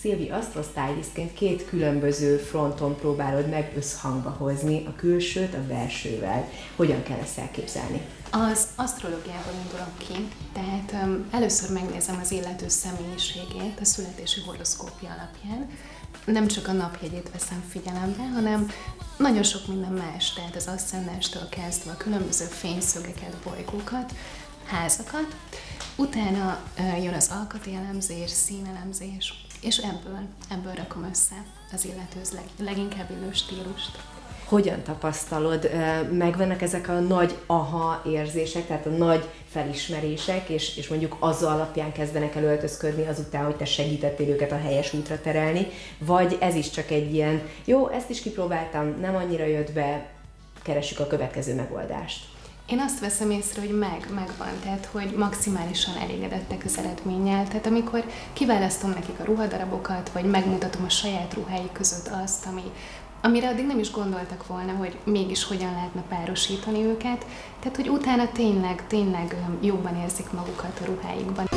Szilvi, asztrostylistként két különböző fronton próbálod meg összhangba hozni a külsőt a belsővel. Hogyan kell ezt elképzelni? Az asztrológiából indulok ki, tehát először megnézem az illető személyiségét a születési horoszkópja alapján. Nem csak a napjegyét veszem figyelembe, hanem nagyon sok minden más, tehát az aszcendenstől kezdve a különböző fényszögeket, bolygókat, házakat. Utána jön az alkati elemzés, színelemzés, és ebből rakom össze az illetőhöz leginkább illő stílust. Hogyan tapasztalod? Megvannak ezek a nagy aha érzések, tehát a nagy felismerések, és mondjuk az alapján kezdenek el öltözködni azután, hogy te segítettél őket a helyes útra terelni, vagy ez is csak egy ilyen, jó, ezt is kipróbáltam, nem annyira jött be, keressük a következő megoldást. Én azt veszem észre, hogy megvan, tehát hogy maximálisan elégedettek az eredménnyel. Tehát amikor kiválasztom nekik a ruhadarabokat, vagy megmutatom a saját ruháik között azt, amire addig nem is gondoltak volna, hogy mégis hogyan lehetne párosítani őket, tehát hogy utána tényleg jobban érzik magukat a ruháikban.